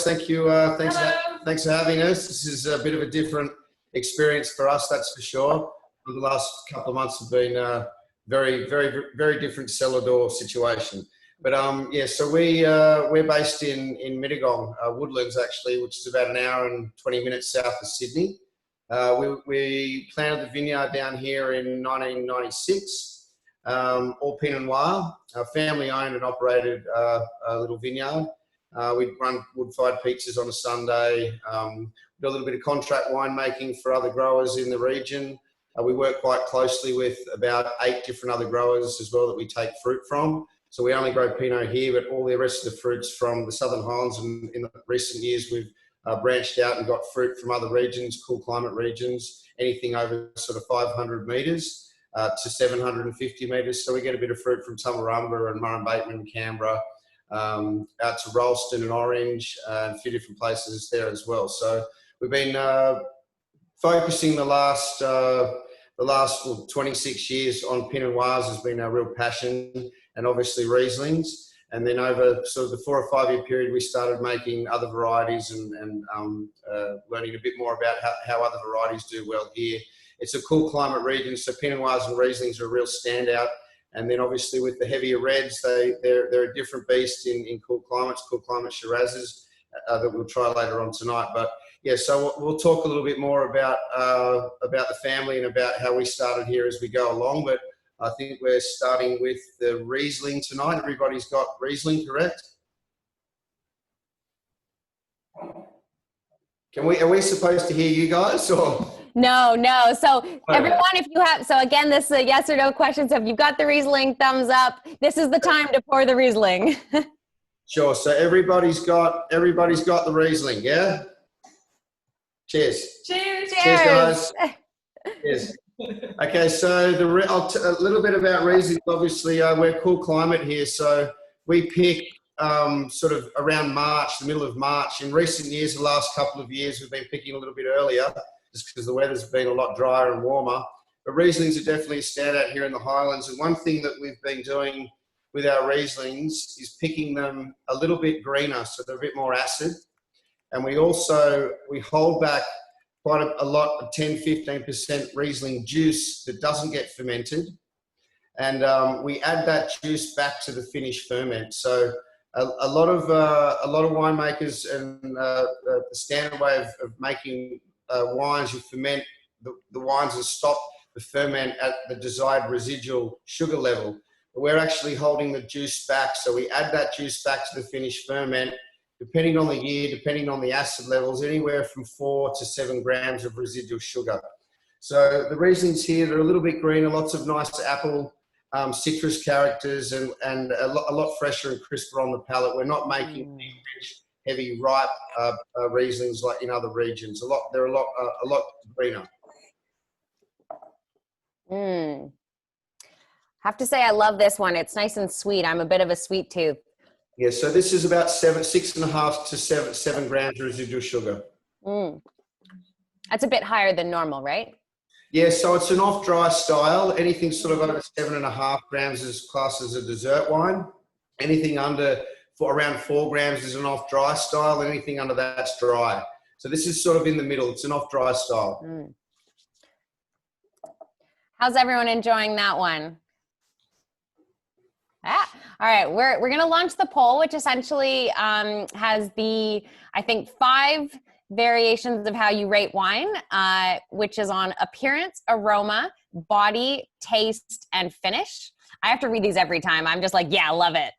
Thank you. Thanks for having us. This is a bit of a different experience for us, that's for sure. The last couple of months have been very different cellar door situation. But yeah, so we're based in Mittagong, Woodlands actually, which is about an hour and 20 minutes south of Sydney. We planted the vineyard down here in 1996, all Pinot Noir. Family owned and operated a little vineyard. We'd run wood-fired pizzas on a Sunday. Do a little bit of contract winemaking for other growers in the region. We work quite closely with about 8 different other growers as well that we take fruit from. So we only grow Pinot here, but all the rest of the fruits from the Southern Highlands. And in the recent years, we've branched out and got fruit from other regions, cool climate regions, anything over sort of 500 metres to 750 metres. So we get a bit of fruit from Tumbarumba and Murrumbateman, Canberra, out to Rolleston and Orange, and a few different places there as well. So we've been focusing the last 26 years on Pinot Noirs has been our real passion, and obviously Rieslings. And then over sort of the 4 or 5 year period, we started making other varieties and learning a bit more about how other varieties do well here. It's a cool climate region, so Pinot Noirs and Rieslings are a real standout. And then obviously with the heavier reds, they're a different beast in cool climate Shirazes that we'll try later on tonight. But yeah, so we'll talk a little bit more about the family and about how we started here as we go along. But I think we're starting with the Riesling tonight. Everybody's got Riesling, correct? Are we supposed to hear you guys or? No. So everyone, if you have, so again, this is a yes or no question. So if you've got the Riesling, thumbs up. This is the time to pour the Riesling. Sure. So everybody's got the Riesling, yeah? Cheers. Cheers. Cheers, guys. Cheers. Okay, so a little bit about Riesling. Obviously, we're cool climate here, so we pick sort of around March, the middle of March. In recent years, the last couple of years, we've been picking a little bit earlier, just because the weather's been a lot drier and warmer. But Rieslings are definitely a standout here in the Highlands. And one thing that we've been doing with our Rieslings is picking them a little bit greener, so they're a bit more acid. And we hold back quite a lot of 10-15% Riesling juice that doesn't get fermented. And we add that juice back to the finished ferment. So a lot of winemakers and the standard way of making wines, you ferment the wines and stop the ferment at the desired residual sugar level. But we're actually holding the juice back. So we add that juice back to the finished ferment, depending on the year, depending on the acid levels, anywhere from 4 to 7 grams of residual sugar. So the Rieslings here, they're a little bit greener, lots of nice apple, citrus characters, and a lot fresher and crisper on the palate. We're not making rich, heavy, ripe Rieslings like in other regions. They're a lot greener. Have to say, I love this one. It's nice and sweet. I'm a bit of a sweet tooth. Yeah, so this is about 6.5 to 7 grams residual sugar. That's a bit higher than normal, right? Yeah, so it's an off-dry style. Anything sort of over 7.5 grams is classed as a dessert wine. Anything around 4 grams is an off-dry style. Anything under that's dry. So this is sort of in the middle. It's an off-dry style. How's everyone enjoying that one? All right, we're going to launch the poll, which essentially has I think 5 variations of how you rate wine, which is on appearance, aroma, body, taste, and finish. I have to read these every time. I'm just like, yeah, love it.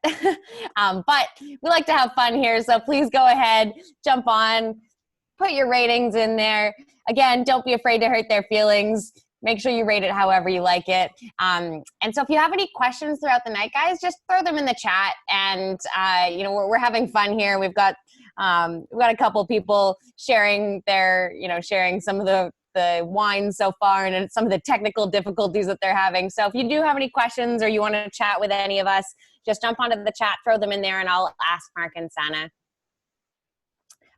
But we like to have fun here, so please go ahead, jump on, put your ratings in there. Again, don't be afraid to hurt their feelings. Make sure you rate it however you like it. And so if you have any questions throughout the night, guys, just throw them in the chat. And, we're having fun here. We've got a couple of people sharing sharing some of the wine so far and some of the technical difficulties that they're having. So if you do have any questions or you want to chat with any of us, just jump onto the chat, throw them in there, and I'll ask Mark and Sanne.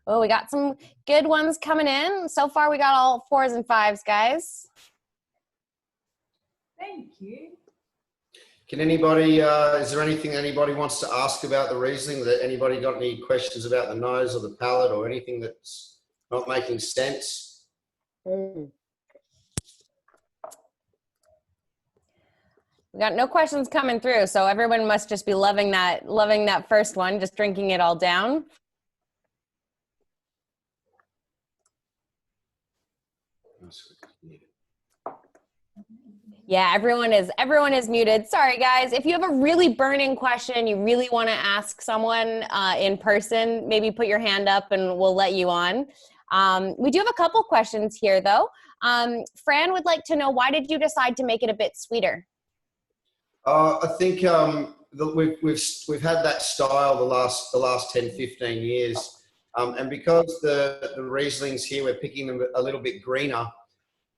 Oh, we got some good ones coming in. So far, we got all 4s and 5s, guys. Thank you. Can anybody, is there anything anybody wants to ask about the Riesling? That anybody got any questions about the nose or the palate or anything that's not making sense? We got no questions coming through, so everyone must just be loving that first one, just drinking it all down. Yeah, everyone is muted. Sorry, guys. If you have a really burning question, you really want to ask someone in person, maybe put your hand up and we'll let you on. We do have a couple questions here, though. Fran would like to know, why did you decide to make it a bit sweeter? I think we've had that style the last 10, 15 years, and because the Rieslings here, we're picking them a little bit greener.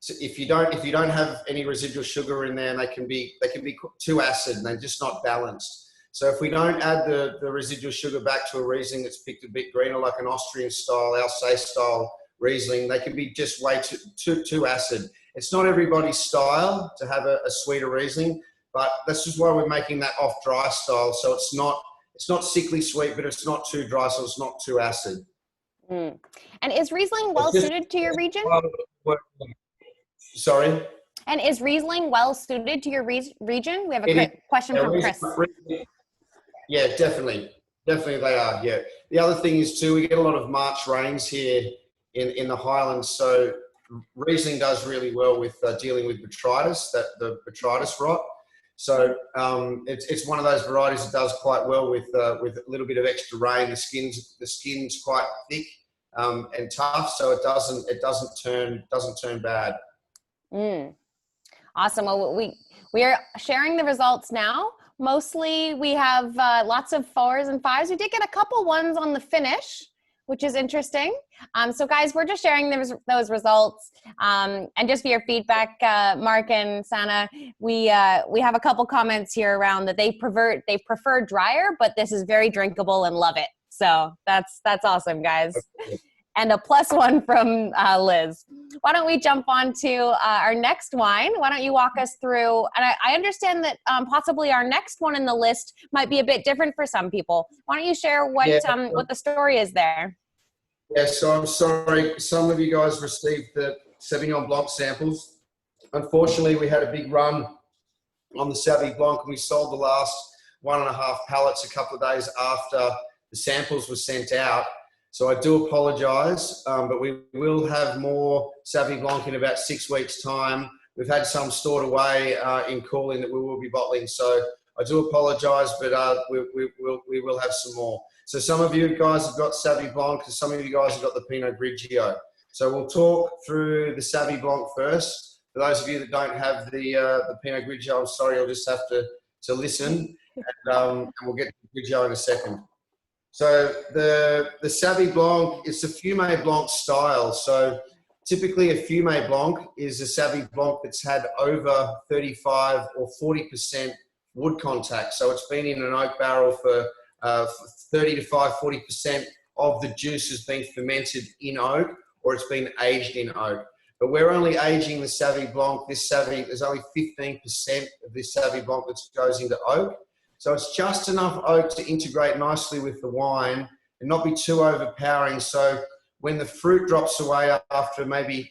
So if you don't have any residual sugar in there, and they can be too acid and they're just not balanced. So if we don't add the residual sugar back to a Riesling that's picked a bit greener, like an Austrian style, Alsace style Riesling, they can be just way too acid. It's not everybody's style to have a sweeter Riesling, but that's just why we're making that off dry style. So it's not sickly sweet, but it's not too dry, so it's not too acid. Mm. And is Riesling well suited to your region? Sorry? And is Riesling well suited to your region? We have a question from Chris. Yeah, definitely. Definitely they are, yeah. The other thing is too, we get a lot of March rains here in the Highlands, so Riesling does really well with dealing with botrytis, the botrytis rot. So it's one of those varieties that does quite well with a little bit of extra rain. The skin's quite thick and tough, so it doesn't turn bad. Awesome. Well, we are sharing the results now. Mostly we have lots of 4s and 5s. We did get a couple 1s on the finish, which is interesting. So guys, we're just sharing those results. And just for your feedback, Mark and Sanne, we have a couple comments here around that they prefer drier, but this is very drinkable and love it. So that's awesome, guys. And a +1 from Liz. Why don't we jump on to our next wine? Why don't you walk us through, and I understand that possibly our next one in the list might be a bit different for some people. Why don't you share what the story is there? Yeah, so I'm sorry, some of you guys received the Sauvignon Blanc samples. Unfortunately, we had a big run on the Sauvignon Blanc, and we sold the last 1.5 pallets a couple of days after the samples were sent out. So I do apologise, but we will have more Sauvignon Blanc in about 6 weeks' time. We've had some stored away in cooling that we will be bottling. So I do apologise, but we will have some more. So some of you guys have got Sauvignon Blanc, and some of you guys have got the Pinot Grigio. So we'll talk through the Sauvignon Blanc first. For those of you that don't have the Pinot Grigio, I'm sorry, you'll just have to listen, and we'll get to the Grigio in a second. So the Sauvignon Blanc, it's a Fumé Blanc style. So typically a Fumé Blanc is a Sauvignon Blanc that's had over 35 or 40% wood contact. So it's been in an oak barrel for 40% of the juice has been fermented in oak, or it's been aged in oak. But we're only aging the Sauvignon Blanc. There's only 15% of this Sauvignon Blanc that goes into oak. So it's just enough oak to integrate nicely with the wine and not be too overpowering. So when the fruit drops away after maybe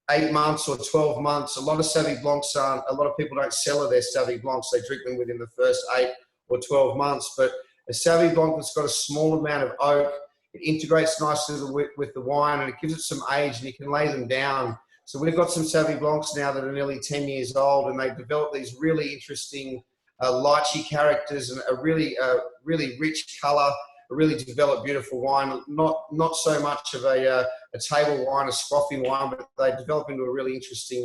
8 months or 12 months, a lot of Sauvignon Blancs a lot of people don't cellar their Sauvignon Blancs. They drink them within the first 8 or 12 months. But a Sauvignon Blanc that's got a small amount of oak, it integrates nicely with the wine, and it gives it some age, and you can lay them down. So we've got some Sauvignon Blancs now that are nearly 10 years old, and they've developed these really interesting lychee characters and a really rich colour, a really developed, beautiful wine. Not so much of a table wine, a scoffing wine, but they develop into a really interesting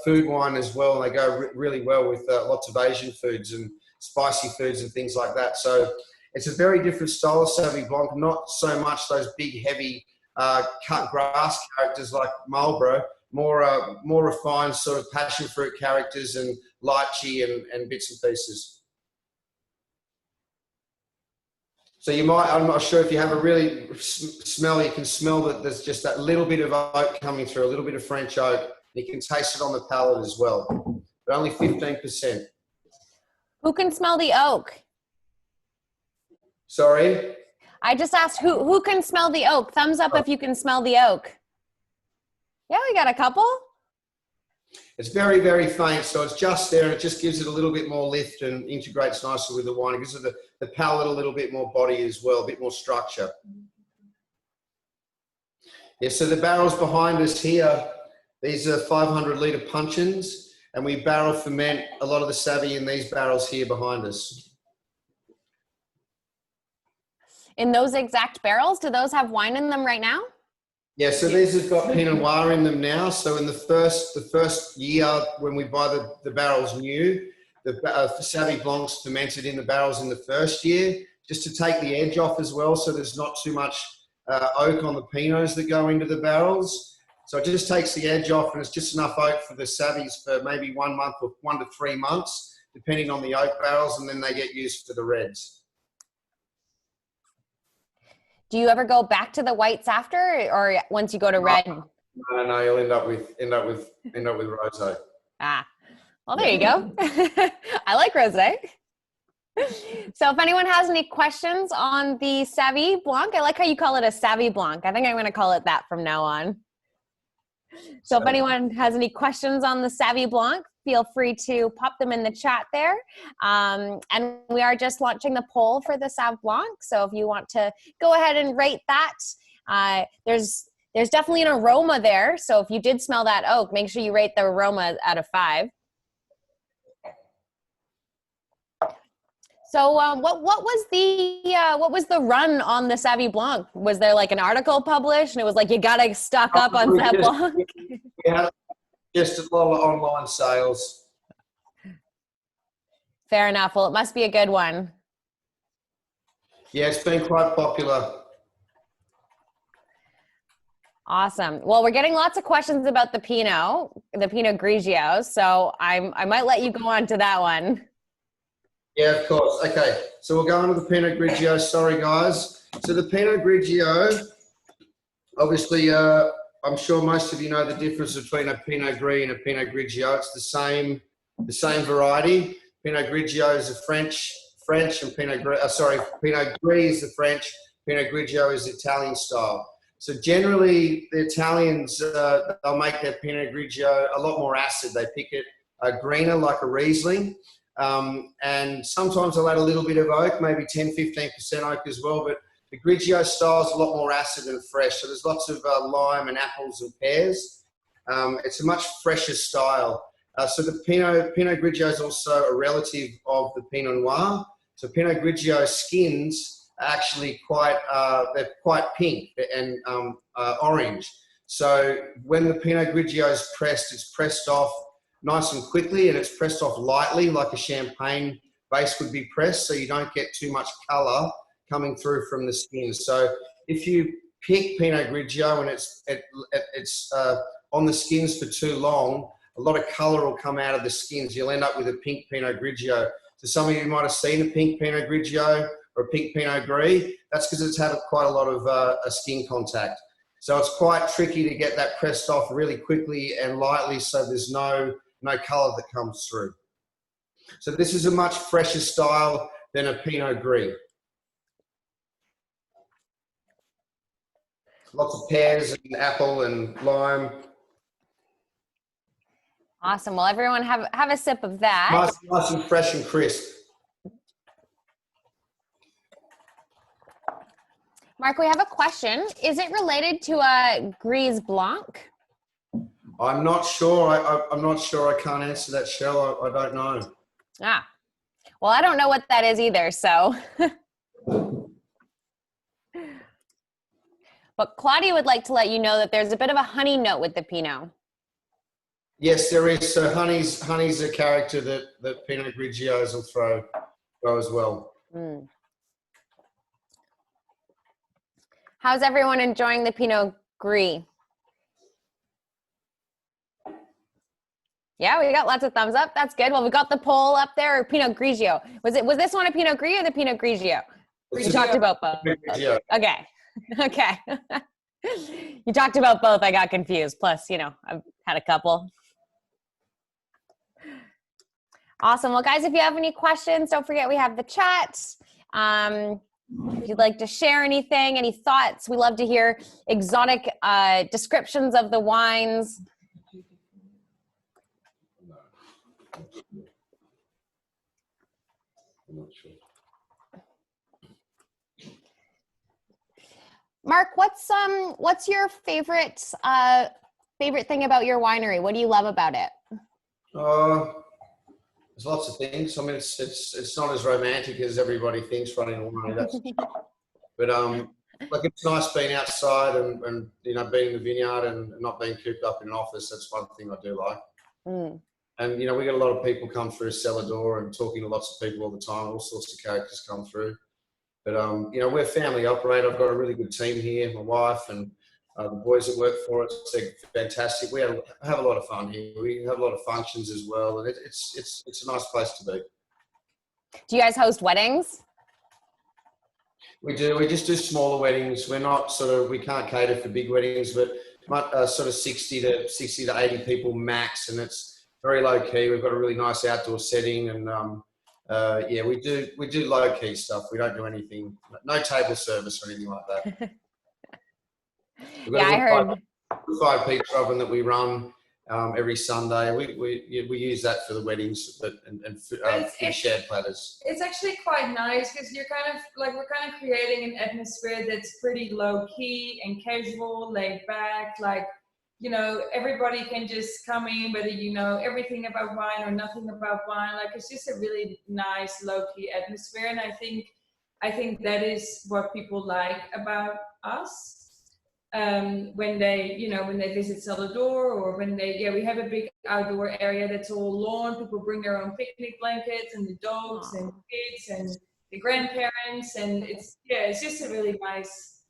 food wine as well. And they go really well with lots of Asian foods and spicy foods and things like that. So it's a very different style of Sauvignon Blanc, not so much those big, heavy cut grass characters like Marlborough, more refined sort of passion fruit characters and lychee and bits and pieces. So you might, I'm not sure if you have a really smell, you can smell that there's just that little bit of oak coming through, a little bit of French oak. You can taste it on the palate as well, but only 15%. Who can smell the oak? Sorry? I just asked who can smell the oak? Thumbs up if you can smell the oak. Yeah, we got a couple. It's very, very faint, so it's just there, and it just gives it a little bit more lift and integrates nicely with the wine. It gives it the palate a little bit more body as well, a bit more structure. Yeah, so the barrels behind us here, these are 500-litre puncheons, and we barrel ferment a lot of the Savvy in these barrels here behind us. In those exact barrels, do those have wine in them right now? Yeah, so these have got Pinot Noir in them now. So in the first year when we buy the barrels new, the Savvy Blancs fermented in the barrels in the first year, just to take the edge off as well, so there's not too much oak on the Pinots that go into the barrels. So it just takes the edge off, and it's just enough oak for the Savvies for maybe 1 month or 1 to 3 months, depending on the oak barrels, and then they get used to the reds. Do you ever go back to the whites after, or once you go to red? No, you'll end up with rosé. Ah, well, there you go. I like rosé. So if anyone has any questions on the Savvy Blanc, I like how you call it a Savvy Blanc. I think I'm going to call it that from now on. So if anyone has any questions on the Savvy Blanc, feel free to pop them in the chat there. And we are just launching the poll for the Sauv Blanc. So if you want to go ahead and rate that, there's definitely an aroma there. So if you did smell that oak, make sure you rate the aroma out of 5. So what was the run on the Savvy Blanc? Was there like an article published and it was like, you gotta stock up on Sauv Blanc? Yeah, just a lot of online sales. Fair enough. Well, it must be a good one. Yeah, it's been quite popular. Awesome. Well, we're getting lots of questions about the Pinot Grigio. So I might let you go on to that one. Yeah, of course. Okay, so we'll go on to the Pinot Grigio. Sorry, guys. So the Pinot Grigio, obviously, I'm sure most of you know the difference between a Pinot Gris and a Pinot Grigio. It's the same variety. Pinot Grigio is a French, and Pinot Gris is the French. Pinot Grigio is Italian style. So generally, the Italians they'll make their Pinot Grigio a lot more acid. They pick it greener, like a Riesling. And sometimes they'll add a little bit of oak, maybe 10-15% oak as well, but the Grigio style is a lot more acid and fresh, so there's lots of lime and apples and pears. It's a much fresher style. So the Pinot Grigio is also a relative of the Pinot Noir. So Pinot Grigio skins are actually they're quite pink and orange. So when the Pinot Grigio is pressed, it's pressed off nice and quickly, and it's pressed off lightly like a champagne base would be pressed, so you don't get too much colour coming through from the skins. So if you pick Pinot Grigio and it's on the skins for too long, a lot of colour will come out of the skins. You'll end up with a pink Pinot Grigio. So some of you might have seen a pink Pinot Grigio or a pink Pinot Gris. That's because it's had quite a lot of skin contact. So it's quite tricky to get that pressed off really quickly and lightly, so there's no colour that comes through. So this is a much fresher style than a Pinot Gris. Lots of pears and apple and lime. Awesome. Well, everyone have a sip of that. Nice and fresh and crisp. Mark, we have a question. Is it related to a Gris Blanc? I'm not sure. I'm not sure. I can't answer that, Shell. I don't know. Ah, well, I don't know what that is either, so. But Claudia would like to let you know that there's a bit of a honey note with the Pinot. Yes, there is. So honey's a character that Pinot Grigios will throw as well. Mm. How's everyone enjoying the Pinot Gris? Yeah, we got lots of thumbs up. That's good. Well, we got the poll up there, or Pinot Grigio. Was this one a Pinot Gris or the Pinot Grigio? You talked about both. Okay. Okay. You talked about both. I got confused. Plus, I've had a couple. Awesome. Well, guys, if you have any questions, don't forget we have the chat. If you'd like to share anything, any thoughts, we love to hear exotic descriptions of the wines. I'm not sure. Mark, what's your favorite thing about your winery? What do you love about it? There's lots of things. I mean, it's not as romantic as everybody thinks running a winery. That's but like it's nice being outside and you know being in the vineyard and not being cooped up in an office. That's one thing I do like. Mm. And you know we get a lot of people come through cellar door and talking to lots of people all the time. All sorts of characters come through. But you know we're family operated. I've got a really good team here. My wife and the boys that work for us, they're fantastic. We have a lot of fun here. We have a lot of functions as well, and it's a nice place to be. Do you guys host weddings? We do. We just do smaller weddings. We're not we can't cater for big weddings, but sort of 60 to 80 people max, and it's very low key. We've got a really nice outdoor setting, and yeah, we do low key stuff. We don't do anything, no table service or anything like that. Yeah, I heard. Five pizza oven that we run every Sunday. We use that for the weddings, and shared platters. It's actually quite nice because you're we're kind of creating an atmosphere that's pretty low key and casual, laid back. Like, you know, everybody can just come in, whether you know everything about wine or nothing about wine. Like, it's just a really nice low key atmosphere, and I think that is what people like about us. When they visit Salvador, or when we have a big outdoor area that's all lawn. People bring their own picnic blankets and the dogs and kids and the grandparents, and it's just a really nice,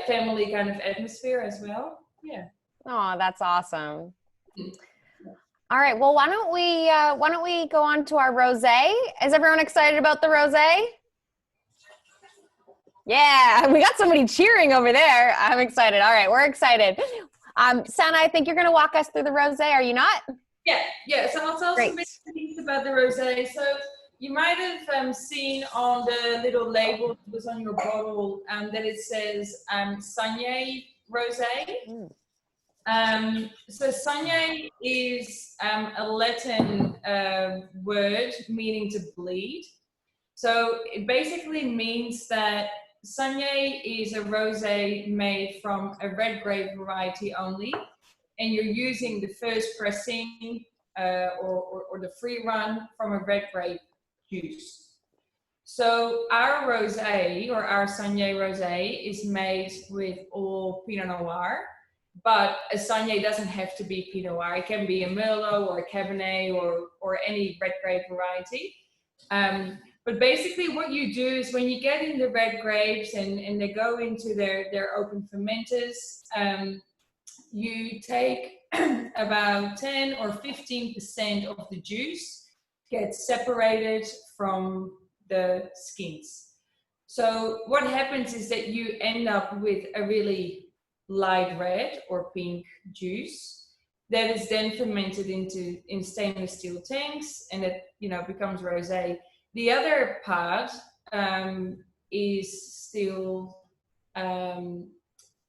family kind of atmosphere as well. Yeah. Oh, that's awesome. All right. Well, why don't we go on to our rosé? Is everyone excited about the rosé? Yeah, we got somebody cheering over there. I'm excited. All right, we're excited. Sanne, I think you're going to walk us through the rosé. Are you not? Yeah. So I'll tell some bits about the rosé. So you might have seen on the little label that was on your bottle that it says Saignee rosé. So Saignee is a Latin word meaning to bleed. So it basically means that Saignee is a rosé made from a red grape variety only, and you're using the first pressing or the free run from a red grape juice. So our rosé, or our Saignee rosé, is made with all Pinot Noir, but a Saignee doesn't have to be Pinot Noir. It can be a Merlot or a Cabernet or any red grape variety. But basically what you do is when you get in the red grapes and they go into their open fermenters, you take about 10 or 15% of the juice, gets separated from the skins. So what happens is that you end up with a really light red or pink juice that is then fermented in stainless steel tanks, and it becomes rosé. The other part is still the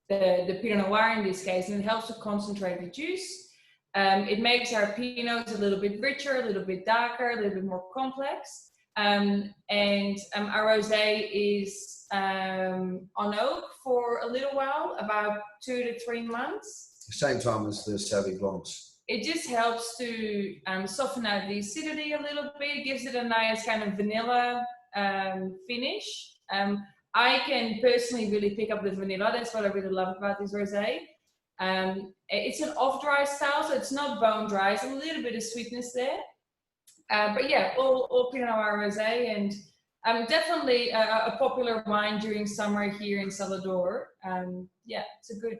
Pinot Noir in this case, and it helps to concentrate the juice. It makes our Pinots a little bit richer, a little bit darker, a little bit more complex. And our rosé is on oak for a little while, about 2 to 3 months. Same time as the Sauvignon Blancs. It just helps to soften out the acidity a little bit. It gives it a nice kind of vanilla finish. I can personally really pick up the vanilla. That's what I really love about this rosé. It's an off-dry style, so it's not bone dry. It's a little bit of sweetness there. But yeah, all Pinot Noir rosé, and definitely a popular wine during summer here in Salvador. Yeah, it's a good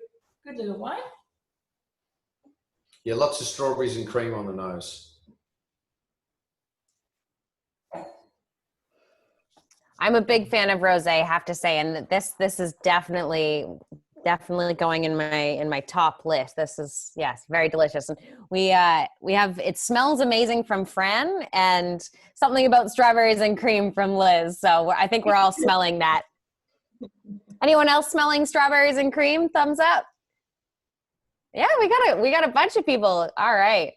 little wine. Yeah, lots of strawberries and cream on the nose. I'm a big fan of rosé, I have to say, and this is definitely definitely going in my top list. This is, yes, very delicious. And we have, it smells amazing from Fran, and something about strawberries and cream from Liz. So I think we're all smelling that. Anyone else smelling strawberries and cream? Thumbs up. Yeah, we got a bunch of people. All right.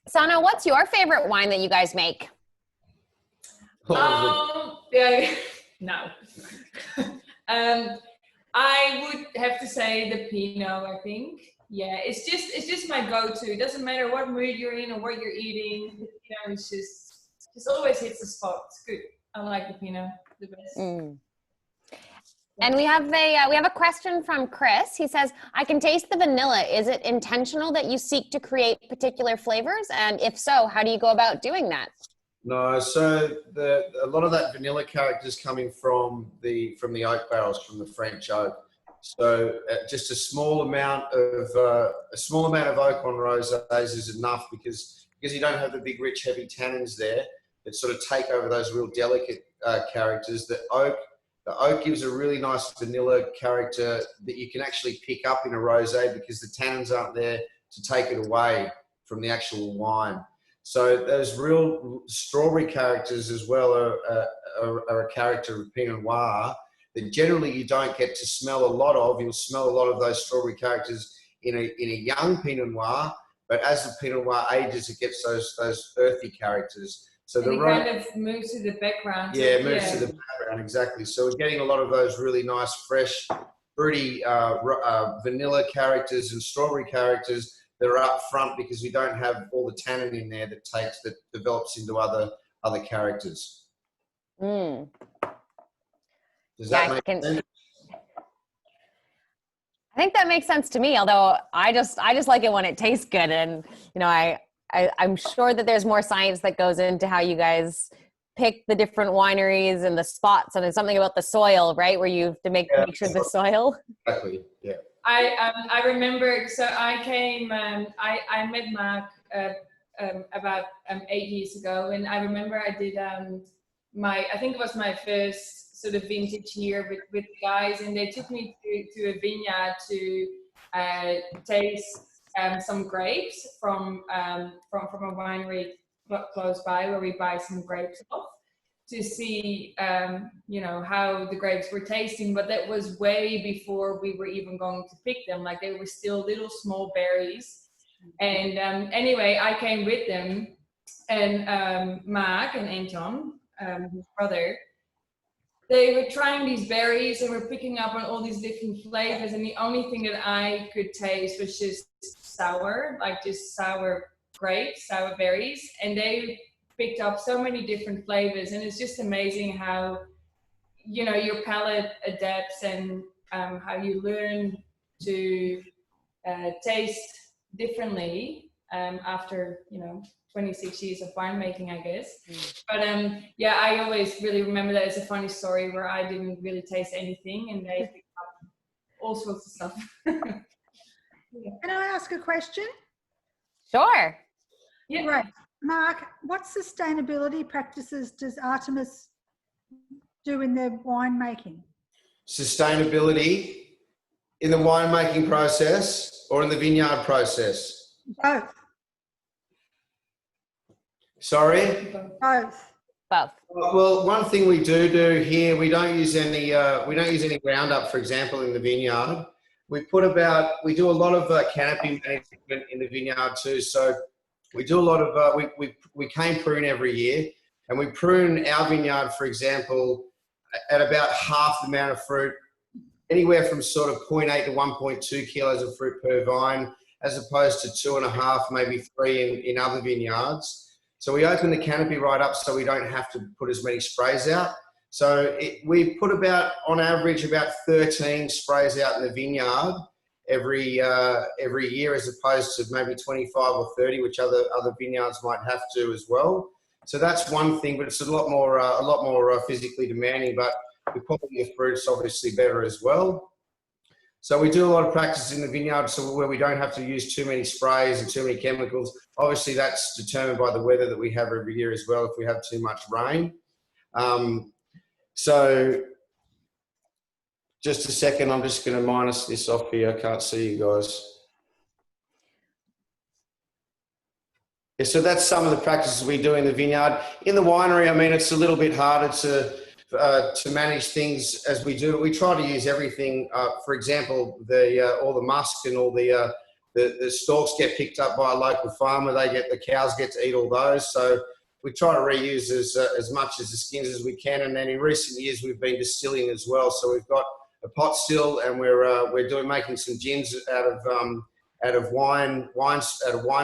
Sanne, what's your favorite wine that you guys make? Yeah, no. I would have to say the Pinot, I think. Yeah, it's just my go-to. It doesn't matter what mood you're in or what you're eating. The Pinot is just always hits the spot. It's good. I like the Pinot the best. Mm. And we have a question from Chris. He says, I can taste the vanilla. Is it intentional that you seek to create particular flavors? And if so, how do you go about doing that? No, so a lot of that vanilla character is coming from the oak barrels, from the French oak. So just a small amount of oak on rosés is enough because you don't have the big, rich, heavy tannins there that sort of take over those real delicate characters. The oak gives a really nice vanilla character that you can actually pick up in a rosé because the tannins aren't there to take it away from the actual wine. So those real strawberry characters as well are a character of Pinot Noir that generally you don't get to smell a lot of. You'll smell a lot of those strawberry characters in a young Pinot Noir, but as the Pinot Noir ages, it gets those earthy characters. So and it kind of moves to the background. Yeah, it moves to the background, exactly. So we're getting a lot of those really nice, fresh, fruity vanilla characters and strawberry characters that are up front because we don't have all the tannin in there that develops into other characters. Mm. Does that make sense? I think that makes sense to me, although I just like it when it tastes good. And, you know, I'm sure that there's more science that goes into how you guys pick the different wineries and the spots, and there's something about the soil, right? Where you have to make sure the soil. Exactly, yeah. I remember, so I came, I met Mark about 8 years ago, and I remember I did I think it was my first sort of vintage year with the guys, and they took me to a vineyard to taste some grapes from a winery close by where we buy some grapes off to see you know, how the grapes were tasting. But that was way before we were even going to pick them. Like, they were still little small berries. And anyway, I came with them, and Mark and Anton, his brother, they were trying these berries and were picking up on all these different flavors, and the only thing that I could taste was just sour, like just sour grapes, sour berries, and they picked up so many different flavors. And it's just amazing how, you know, your palate adapts, and how you learn to taste differently after, you know, 26 years of winemaking, I guess. But yeah, I always really remember that as a funny story where I didn't really taste anything and they picked up all sorts of stuff. Yeah. Can I ask a question? Sure. Yeah. Right. Mark, what sustainability practices does Artemis do in their winemaking? Sustainability in the winemaking process or in the vineyard process? Both. Sorry? Both. Both. Well, one thing we do here, we don't use any Roundup, for example, in the vineyard. We do a lot of canopy management in the vineyard too. So we do a lot of we cane prune every year, and we prune our vineyard, for example, at about half the amount of fruit, anywhere from sort of 0.8 to 1.2 kilos of fruit per vine, as opposed to 2.5, maybe 3 in other vineyards. So we open the canopy right up so we don't have to put as many sprays out. So we put on average, about 13 sprays out in the vineyard every year, as opposed to maybe 25 or 30, which other vineyards might have to as well. So that's one thing, but it's a lot more physically demanding, but the quality of fruit's obviously better as well. So we do a lot of practice in the vineyard, so where we don't have to use too many sprays and too many chemicals. Obviously, that's determined by the weather that we have every year as well. If we have too much rain, So just a second, I'm just going to minus this off here. I can't see you guys. Yeah, so that's some of the practices we do in the vineyard. In the winery, I mean, it's a little bit harder to manage things as we do. We try to use everything. For example, all the musk and all the stalks get picked up by a local farmer. The cows get to eat all those. So we try to reuse as much as the skins as we can. And then in recent years, we've been distilling as well. So we've got a pot still, and we're making some gins out of wine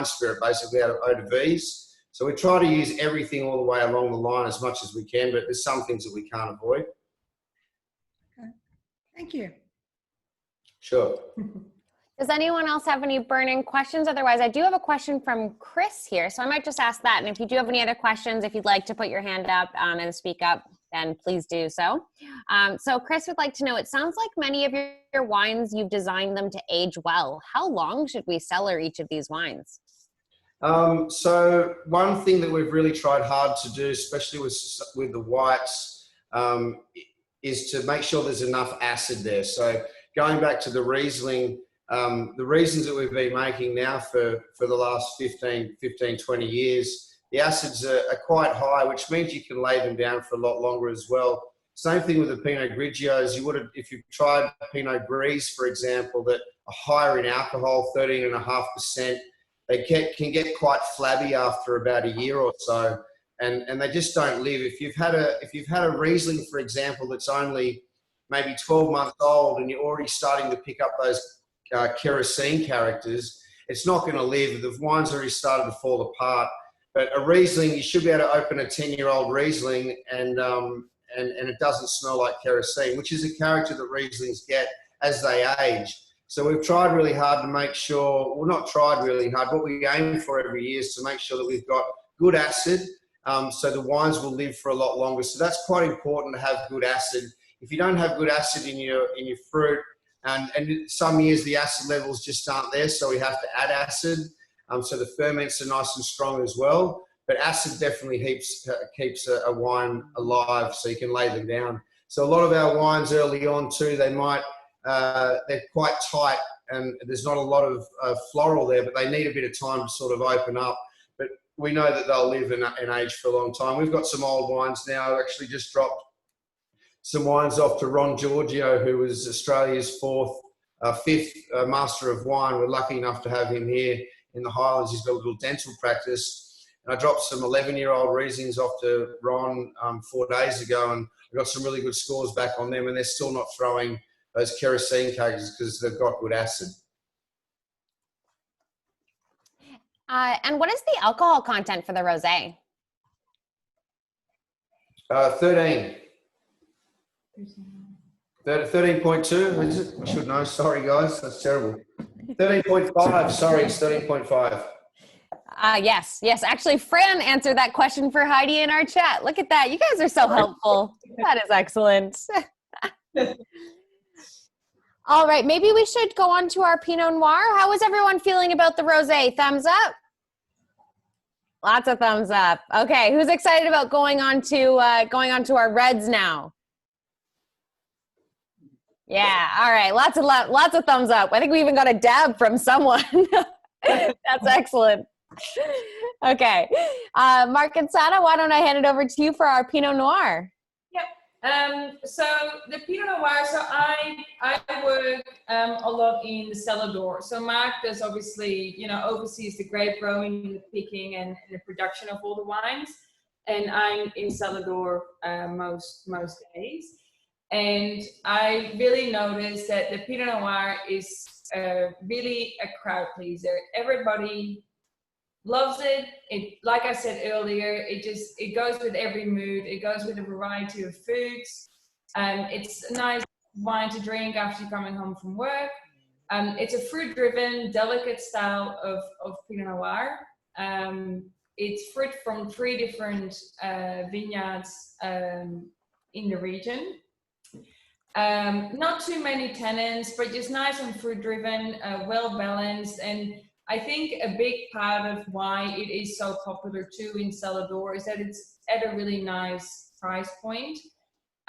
spirit, basically out of eau de vies. So we try to use everything all the way along the line as much as we can, but there's some things that we can't avoid. Okay. Thank you. Sure. Does anyone else have any burning questions? Otherwise, I do have a question from Chris here, so I might just ask that. And if you do have any other questions, if you'd like to put your hand up and speak up, then please do so. So Chris would like to know, it sounds like many of your wines, you've designed them to age well. How long should we cellar each of these wines? So one thing that we've really tried hard to do, especially with the whites, is to make sure there's enough acid there. So going back to the Riesling, the Rieslings that we've been making now for the last 15, 20 years, the acids are quite high, which means you can lay them down for a lot longer as well. Same thing with the Pinot Grigios. If you've tried Pinot Gris, for example, that are higher in alcohol, 13.5%, they can get quite flabby after about a year or so, and they just don't live. If you've had a Riesling, for example, that's only maybe 12 months old and you're already starting to pick up those kerosene characters, it's not going to live. The wine's already started to fall apart. But a Riesling, you should be able to open a 10-year-old Riesling and it doesn't smell like kerosene, which is a character that Rieslings get as they age. So we've tried really hard to make sure, well, not tried really hard, what we aim for every year is to make sure that we've got good acid, so the wines will live for a lot longer. So that's quite important to have good acid. If you don't have good acid in your fruit, and some years the acid levels just aren't there, so we have to add acid. So the ferments are nice and strong as well. But acid definitely keeps a wine alive, so you can lay them down. So a lot of our wines early on too, they're quite tight and there's not a lot of floral there, but they need a bit of time to sort of open up. But we know that they'll live and age for a long time. We've got some old wines now. I actually just dropped some wines off to Ron Giorgio, who was Australia's fifth master of wine. We're lucky enough to have him here in the Highlands. He's got a little dental practice. And I dropped some 11-year-old Rieslings off to Ron 4 days ago, and I got some really good scores back on them, and they're still not throwing those kerosene characters because they've got good acid. And what is the alcohol content for the rosé? 13. 13.2, is it? I should know. Sorry, guys. That's terrible. 13.5. Sorry, it's 13.5. Yes. Actually, Fran answered that question for Heidi in our chat. Look at that. You guys are so helpful. That is excellent. All right. Maybe we should go on to our Pinot Noir. How is everyone feeling about the rosé? Thumbs up? Lots of thumbs up. Okay. Who's excited about going on to our reds now? Yeah. All right. Lots of thumbs up. I think we even got a dab from someone. That's excellent. Okay. Mark and Sanne, why don't I hand it over to you for our Pinot Noir? Yep. So the Pinot Noir, so I work a lot in the cellar door. So Mark does obviously, oversees the grape growing, the picking and the production of all the wines. And I'm in cellar door most days. And I really noticed that the Pinot Noir is really a crowd pleaser. Everybody loves it. Like I said earlier, it goes with every mood. It goes with a variety of foods. It's a nice wine to drink after you're coming home from work. It's a fruit-driven, delicate style of Pinot Noir. It's fruit from 3 different vineyards in the region. Not too many tannins, but just nice and fruit-driven, well-balanced. And I think a big part of why it is so popular too in cellar door is that it's at a really nice price point.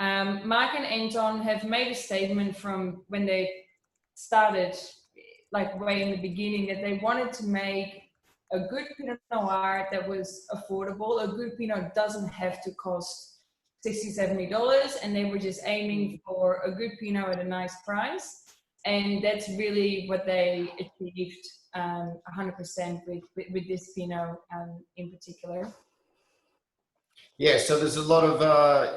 Mark and Anton have made a statement from when they started, like way in the beginning, that they wanted to make a good Pinot Noir that was affordable. A good Pinot doesn't have to cost $60, $70, and they were just aiming for a good Pinot at a nice price. And that's really what they achieved 100% with this Pinot in particular. Yeah, so there's a lot of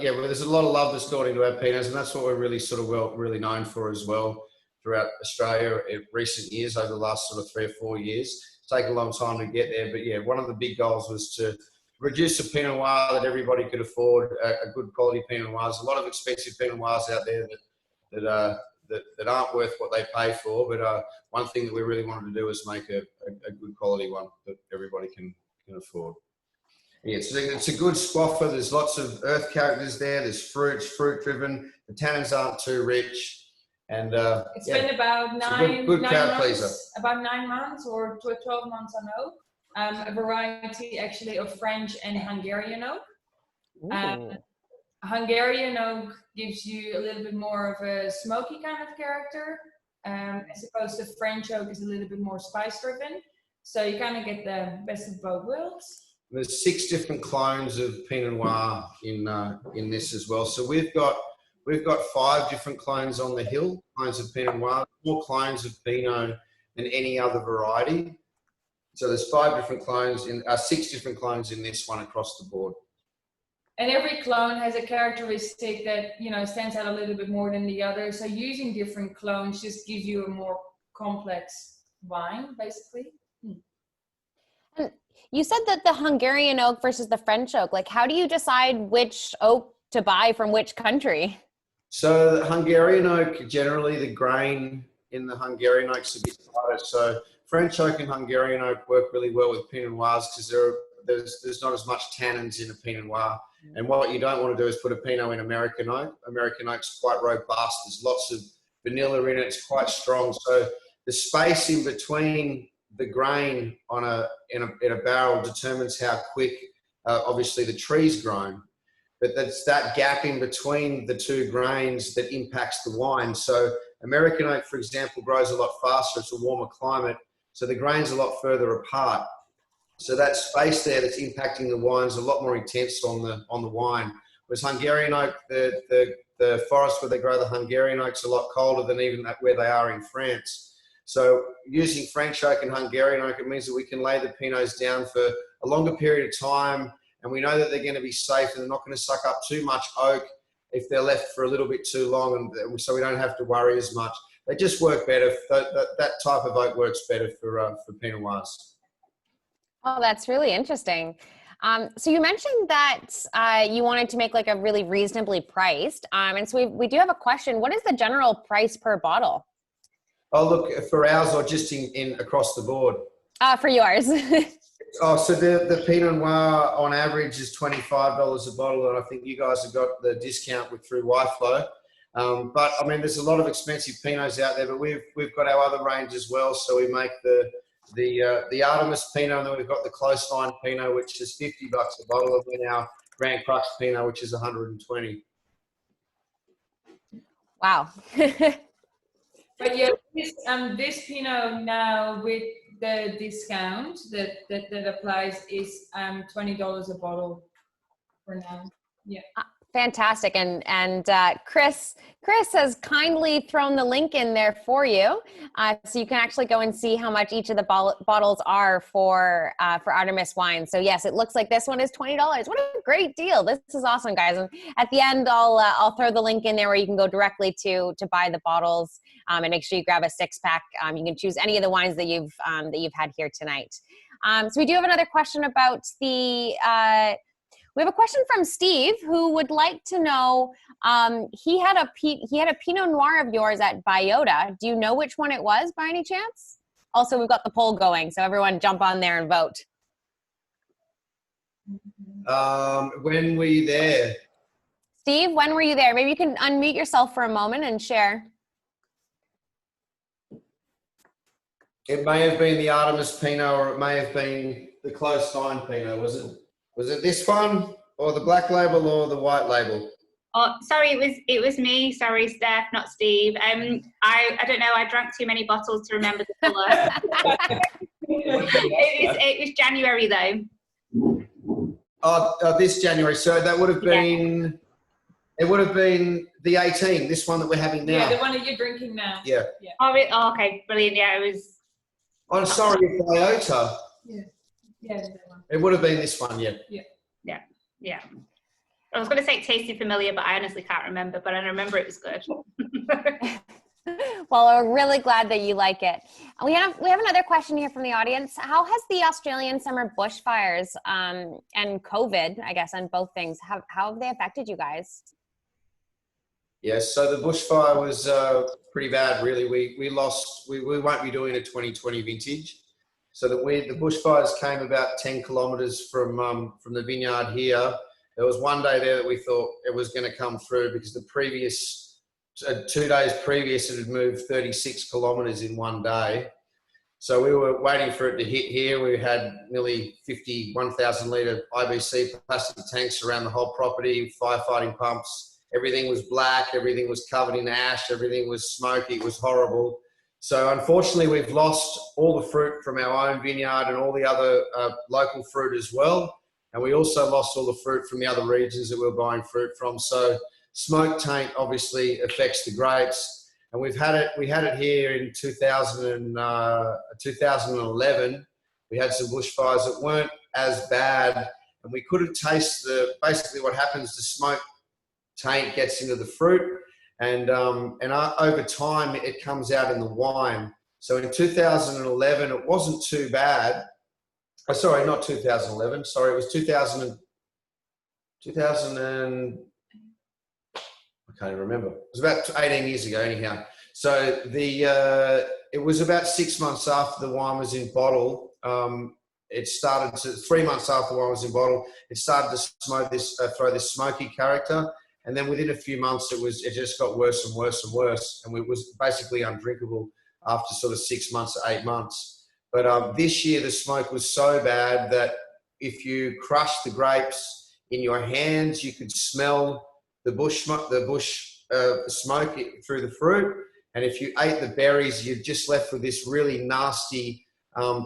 there's a lot of love that's gone into our Pinots, and that's what we're really sort of really known for as well throughout Australia in recent years, over the last sort of 3 or 4 years. It's taken a long time to get there, but yeah, one of the big goals was to produce a Pinot Noir that everybody could afford, a good quality Pinot Noir. There's a lot of expensive Pinot Noirs out there that aren't worth what they pay for, but one thing that we really wanted to do is make a good quality one that everybody can afford. Yeah, it's a good squaffer. There's lots of earth characters there. There's fruit driven. The tannins aren't too rich, and it's been about nine months, about 9 months or 12 months on oak. A variety actually of French and Hungarian oak. Hungarian oak gives you a little bit more of a smoky kind of character, as opposed to French oak is a little bit more spice driven. So you kind of get the best of both worlds. There's 6 different clones of Pinot Noir in this as well. So we've got 5 different clones on the hill, clones of Pinot Noir, 4 clones of Pinot than any other variety. So there's 5 different clones 6 different clones in this one across the board. And every clone has a characteristic that, you know, stands out a little bit more than the other. So using different clones just gives you a more complex wine, basically. And you said that the Hungarian oak versus the French oak, like how do you decide which oak to buy from which country? So the Hungarian oak, generally the grain in the Hungarian oak's a bit lighter. So French oak and Hungarian oak work really well with Pinot Noirs because there's not as much tannins in a Pinot Noir. And what you don't want to do is put a Pinot in American oak. American oak's quite robust. There's lots of vanilla in it. It's quite strong. So the space in between the grain in a barrel determines how quick, obviously, the tree's grown. But that's that gap in between the 2 grains that impacts the wine. So American oak, for example, grows a lot faster. It's a warmer climate. So the grain's a lot further apart. So that space there that's impacting the wine's a lot more intense on the wine. Whereas Hungarian oak, the forest where they grow the Hungarian oak's a lot colder than even where they are in France. So using French oak and Hungarian oak, it means that we can lay the Pinots down for a longer period of time, and we know that they're going to be safe and they're not going to suck up too much oak if they're left for a little bit too long, and so we don't have to worry as much. They just work better. That type of oak works better for Pinot Noirs. Oh, that's really interesting. So you mentioned that you wanted to make like a really reasonably priced, and so we do have a question. What is the general price per bottle? Oh, look, for ours or just in across the board? For yours. Oh, so the Pinot Noir on average is $25 a bottle, and I think you guys have got the discount through Wyflo. But I mean, there's a lot of expensive Pinots out there, but we've got our other range as well. So we make the Artemis Pinot, and then we've got the Close Line Pinot, which is $50 a bottle, and then our Grand Crux Pinot, which is $120. Wow. But yeah, this Pinot now with the discount that applies is $20 a bottle for now. Yeah. Fantastic. And Chris has kindly thrown the link in there for you. So you can actually go and see how much each of the bottles are for Artemis Wines. So yes, it looks like this one is $20. What a great deal. This is awesome, guys. And at the end, I'll throw the link in there where you can go directly to buy the bottles and make sure you grab a 6-pack. You can choose any of the wines that you've had here tonight. So we do have another question about we have a question from Steve who would like to know, he had a Pinot Noir of yours at Biota. Do you know which one it was by any chance? Also, we've got the poll going, so everyone jump on there and vote. When were you there? Steve, when were you there? Maybe you can unmute yourself for a moment and share. It may have been the Artemis Pinot, or it may have been the Close Line Pinot. Was it this one, or the black label, or the white label? Oh, sorry, it was me. Sorry, Steph, not Steve. I don't know. I drank too many bottles to remember the colour. it was January though. Oh, this January. So that would have been. It would have been the 18. This one that we're having now. Yeah, the one that you're drinking now. Yeah. Oh, okay, brilliant. Yeah, it was. I'm sorry, Iota. Yeah. Yeah, that one. It would have been this one. Yeah. Yeah. I was going to say it tasted familiar, but I honestly can't remember. But I remember it was good. Well, we're really glad that you like it. We have another question here from the audience. How has the Australian summer bushfires and COVID, I guess, on both things, how have they affected you guys? Yes, so the bushfire was pretty bad, really. We won't be doing a 2020 vintage. So the bushfires came about 10 kilometres from the vineyard here. There was one day there that we thought it was going to come through because the previous 2 days previous it had moved 36 kilometres in one day. So we were waiting for it to hit here. We had nearly 1,000 litre IBC plastic tanks around the whole property, firefighting pumps. Everything was black, everything was covered in ash, everything was smoky, it was horrible. So unfortunately we've lost all the fruit from our own vineyard and all the other local fruit as well. And we also lost all the fruit from the other regions that we're buying fruit from. So smoke taint obviously affects the grapes. And we had it here in 2011. We had some bushfires that weren't as bad and we couldn't taste basically what happens, the smoke taint gets into the fruit and over time it comes out in the wine. So in 2011 it wasn't too bad. Oh, sorry, not 2011. Sorry, it was 2000 and I can't even remember. It was about 18 years ago anyhow. So it was about 6 months after the wine was in bottle. It started to 3 months after the wine was in bottle. It started to throw this smoky character. And then within a few months, it just got worse and worse and worse. And it was basically undrinkable after sort of 6 months to 8 months. But this year, the smoke was so bad that if you crushed the grapes in your hands, you could smell the bush smoke through the fruit. And if you ate the berries, you're just left with this really nasty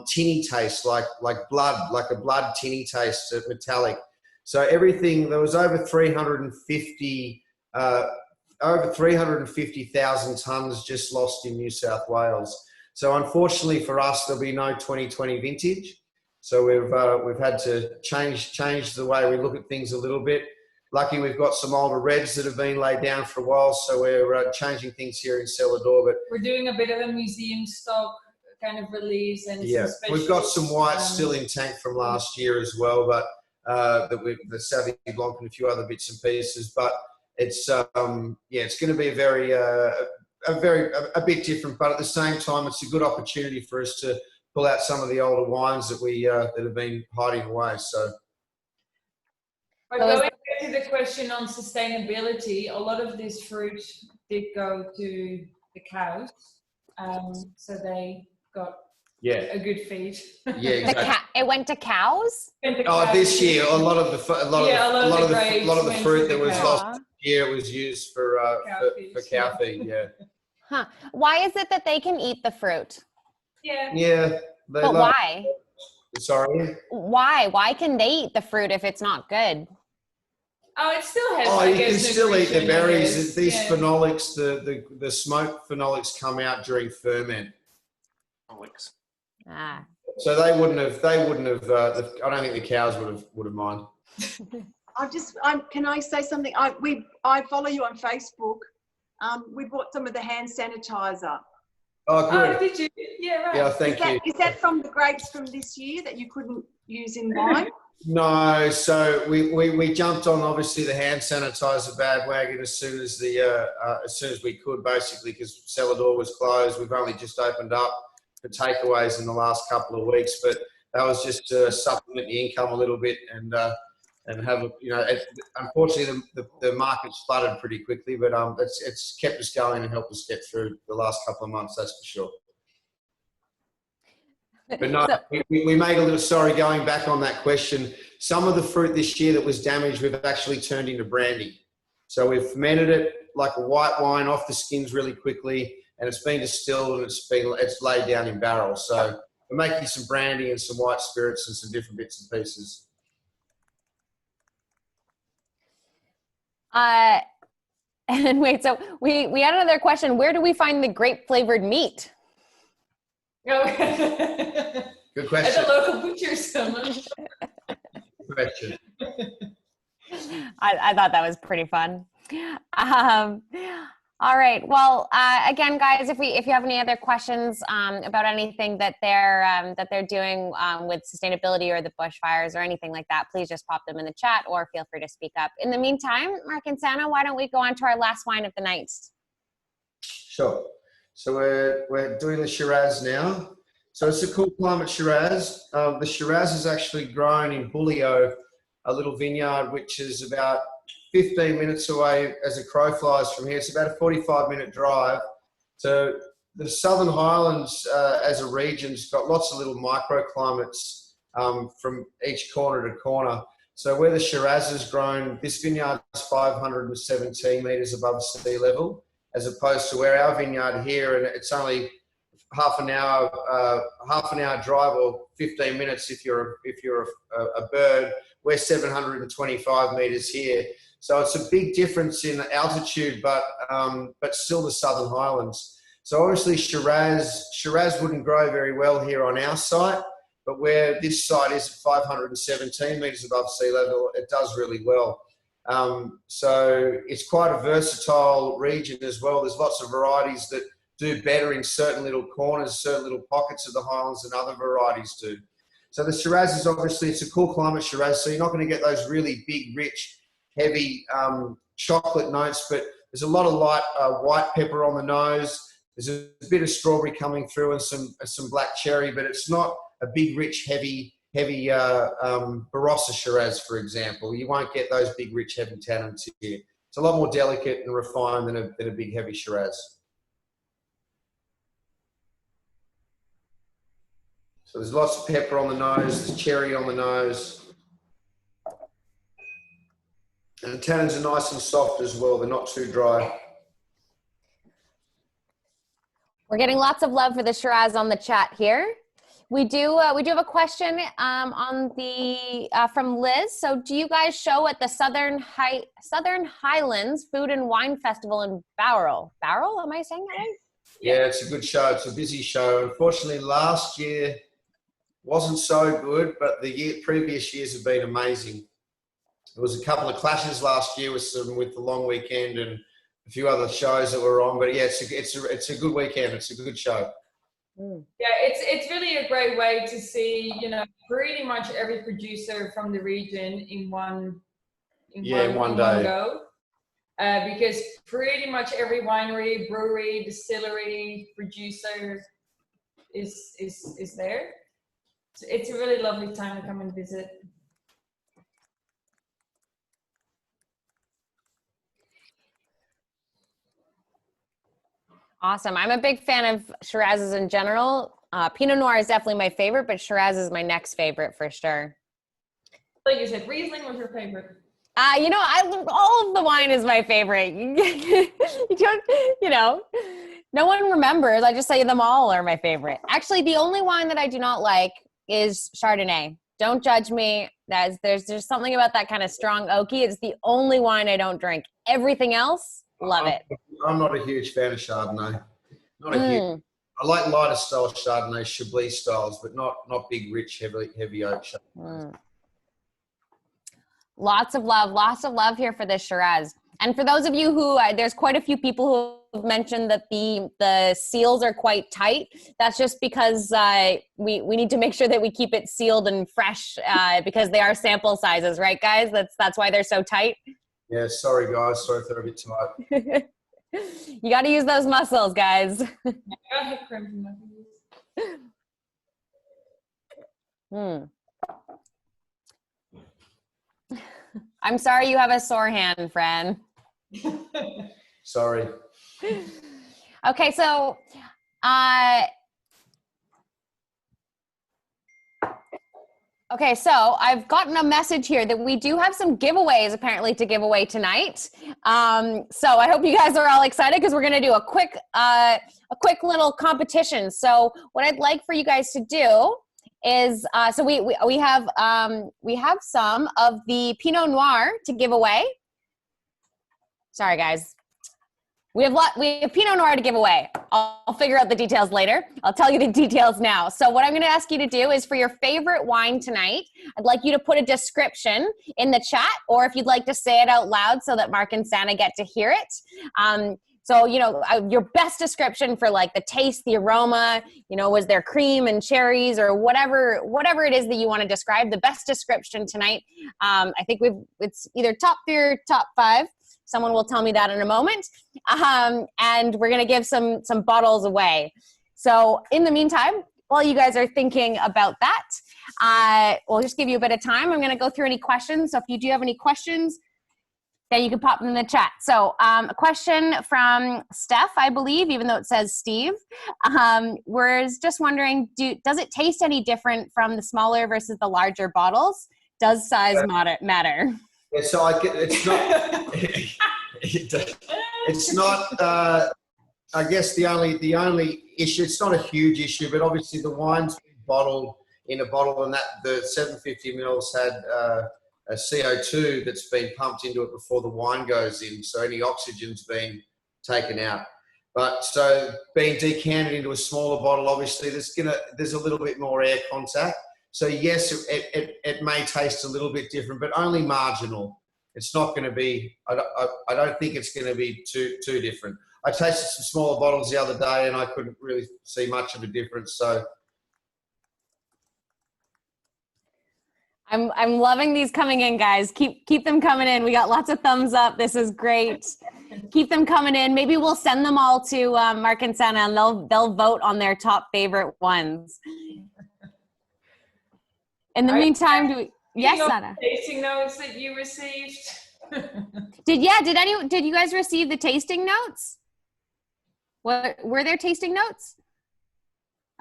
tinny taste, like blood, like a blood tinny taste, metallic. So everything, there was over 350,000 tonnes just lost in New South Wales. So unfortunately for us, there'll be no 2020 vintage. So we've had to change the way we look at things a little bit. Lucky we've got some older reds that have been laid down for a while, so we're changing things here in Celador. But we're doing a bit of a museum stock kind of release and yeah, we've got some whites still in tank from last year as well, but the Savvy Blanc and a few other bits and pieces. But it's it's going to be a bit different, but at the same time, it's a good opportunity for us to pull out some of the older wines that that have been hiding away. So. But going back to the question on sustainability, a lot of this fruit did go to the cows, so they got a good feed. Yeah, exactly. It went to cows? This year, a lot of the fruit that was lost this year was used for cow feed. Yeah. Huh? Why is it that they can eat the fruit? Yeah. Yeah. But why? Sorry. Why can they eat the fruit if it's not good? Oh, it still has. Oh, you can still eat the berries. These phenolics, the smoke phenolics come out during ferment. Ah. So they wouldn't have. I don't think the cows would have mind. Can I say something? I follow you on Facebook. We bought some of the hand sanitizer. Oh, good. Oh, did you? Yeah, right. Yeah, thank you. Is that from the grapes from this year that you couldn't use in wine? No, so we jumped on obviously the hand sanitizer bandwagon as soon as we could, basically, because Celador was closed. We've only just opened up for takeaways in the last couple of weeks, but that was just to supplement the income a little bit and have unfortunately the market's flooded pretty quickly, but it's kept us going and helped us get through the last couple of months, that's for sure. But no, we made a little, sorry, going back on that question, some of the fruit this year that was damaged, we've actually turned into brandy. So we've fermented it like a white wine off the skins really quickly, and it's been distilled and it's laid down in barrels. So we're making some brandy and some white spirits and some different bits and pieces. And wait, so we had another question. Where do we find the grape flavored meat? Oh. Good question. At the local butcher somewhere. Good question. I thought that was pretty fun. All right. Well, again, guys, if you have any other questions about anything that they're doing with sustainability or the bushfires or anything like that, please just pop them in the chat or feel free to speak up. In the meantime, Mark and Sanne, why don't we go on to our last wine of the night? Sure. So we're doing the Shiraz now. So it's a cool climate Shiraz. The Shiraz is actually grown in Bulio, a little vineyard which is about 15 minutes away as a crow flies from here. It's about a 45-minute drive. So the Southern Highlands as a region's got lots of little microclimates from each corner to corner. So where the Shiraz is grown, this vineyard is 517 metres above sea level, as opposed to where our vineyard here, and it's only half an hour drive or 15 minutes if you're a bird. We're 725 metres here. So it's a big difference in altitude, but still the Southern Highlands. So obviously Shiraz wouldn't grow very well here on our site, but where this site is 517 metres above sea level, it does really well. So it's quite a versatile region as well. There's lots of varieties that do better in certain little corners, certain little pockets of the Highlands than other varieties do. So the Shiraz is obviously, it's a cool climate Shiraz, so you're not going to get those really big, rich, heavy chocolate notes, but there's a lot of light white pepper on the nose. There's a bit of strawberry coming through and some black cherry, but it's not a big, rich, heavy Barossa Shiraz, for example. You won't get those big, rich, heavy tannins here. It's a lot more delicate and refined than a big, heavy Shiraz. So there's lots of pepper on the nose, there's cherry on the nose. And the tannins are nice and soft as well. They're not too dry. We're getting lots of love for the Shiraz on the chat here. We do have a question on the from Liz. So, do you guys show at the Southern Highlands Food and Wine Festival in Bowral? Bowral? Am I saying that right? Yeah, it's a good show. It's a busy show. Unfortunately, last year wasn't so good, but the previous years have been amazing. There was a couple of clashes last year with the long weekend and a few other shows that were on. But yeah, it's a good weekend. It's a good show. Yeah, it's really a great way to see, pretty much every producer from the region in one go. Because pretty much every winery, brewery, distillery, producer is there. So it's a really lovely time to come and visit. Awesome. I'm a big fan of Shirazes in general. Pinot Noir is definitely my favorite, but Shiraz is my next favorite for sure. Like you said, Riesling was your favorite. All of the wine is my favorite. No one remembers. I just say them all are my favorite. Actually, the only wine that I do not like is Chardonnay. Don't judge me. There's just something about that kind of strong oaky. It's the only wine I don't drink. Everything else, love it. I'm not a huge fan of Chardonnay. I like lighter style Chardonnay, Chablis styles, but not big, rich, heavy oak Chardonnay. Lots of love here for this Shiraz. And for those of you who, there's quite a few people who have mentioned that the seals are quite tight. That's just because we need to make sure that we keep it sealed and fresh because they are sample sizes, right, guys? That's why they're so tight. Yeah, sorry, guys. Sorry if they're a bit tight. You got to use those muscles, guys. I'm sorry you have a sore hand, Fran. Sorry. Okay, so Okay, so I've gotten a message here that we do have some giveaways apparently to give away tonight. So I hope you guys are all excited because we're going to do a quick little competition. So what I'd like for you guys to do is, so we have some of the Pinot Noir to give away. Sorry, guys. We have Pinot Noir to give away. I'll figure out the details later. I'll tell you the details now. So what I'm going to ask you to do is for your favorite wine tonight, I'd like you to put a description in the chat, or if you'd like to say it out loud so that Mark and Sanne get to hear it. So, you know, your best description for like the taste, the aroma, you know, was there cream and cherries or whatever it is that you want to describe, the best description tonight. I think it's either top 3 or top 5. Someone will tell me that in a moment. And we're going to give some bottles away. So in the meantime, while you guys are thinking about that, we'll just give you a bit of time. I'm going to go through any questions. So if you do have any questions, then you can pop them in the chat. So a question from Steph, I believe, even though it says Steve. We're just wondering, does it taste any different from the smaller versus the larger bottles? Does size matter? Yeah, so it's not. It's not. I guess the only issue. It's not a huge issue, but obviously the wine's been bottled in a bottle, and that the 750 mils had a CO2 that's been pumped into it before the wine goes in, so any oxygen's been taken out. But so being decanted into a smaller bottle, obviously there's a little bit more air contact. So yes, it may taste a little bit different, but only marginal. It's not going to be, I don't think it's going to be too different. I tasted some smaller bottles the other day and I couldn't really see much of a difference. So I'm loving these coming in, guys. Keep them coming in. We got lots of thumbs up. This is great. Keep them coming in. Maybe we'll send them all to Mark and Sanne, and they'll vote on their top favorite ones. In the meantime, yes, Sanne. Tasting notes that you received. Did you guys receive the tasting notes? Were there tasting notes?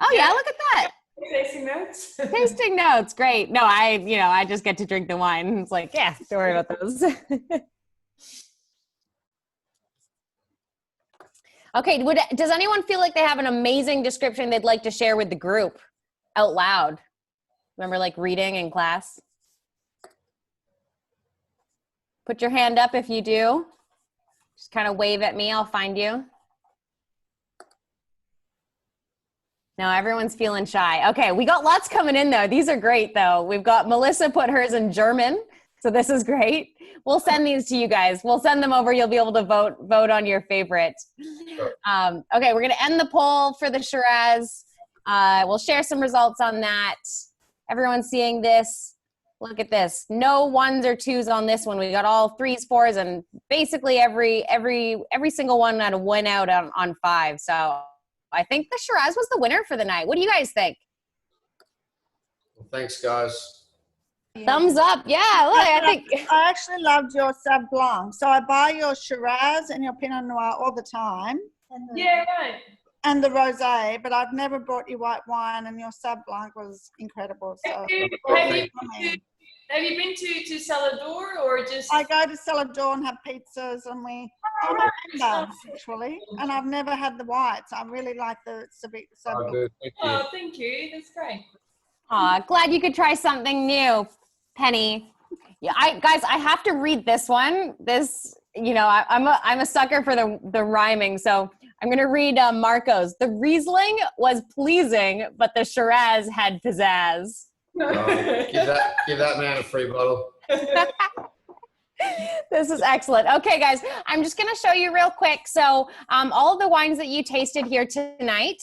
Oh yeah, look at that. Tasting notes. Tasting notes, great. No, I just get to drink the wine. It's like, yeah, don't worry about those. Okay, does anyone feel like they have an amazing description they'd like to share with the group out loud? Remember, like reading in class? Put your hand up if you do. Just kind of wave at me, I'll find you. No, everyone's feeling shy. Okay, we got lots coming in though. These are great though. We've got Melissa put hers in German, so this is great. We'll send these to you guys. We'll send them over. You'll be able to vote on your favorite. Okay, we're gonna end the poll for the Shiraz. We'll share some results on that. Everyone's seeing this. Look at this. No 1s or 2s on this one. We got all 3s, 4s, and basically every single one had a win out on 5. So I think the Shiraz was the winner for the night. What do you guys think? well, thanks, guys. Thumbs up. Yeah, look, I think. I actually loved your Sauv Blanc. So I buy your Shiraz and your Pinot Noir all the time. Yeah, right. And the rosé, but I've never brought you white wine, and your Sauv Blanc was incredible. So Have you been to Salador or just? I go to Salador and have pizzas, and actually, and I've never had the whites. I really like the Sauv Blanc. Good. Thank you. Oh, thank you. That's great. Aw, glad you could try something new, Penny. Yeah, guys, I have to read this one. This, I'm a sucker for the rhyming, so I'm going to read Marco's. The Riesling was pleasing, but the Shiraz had pizzazz. Give that man a free bottle. This is excellent. Okay, guys, I'm just going to show you real quick. So all of the wines that you tasted here tonight,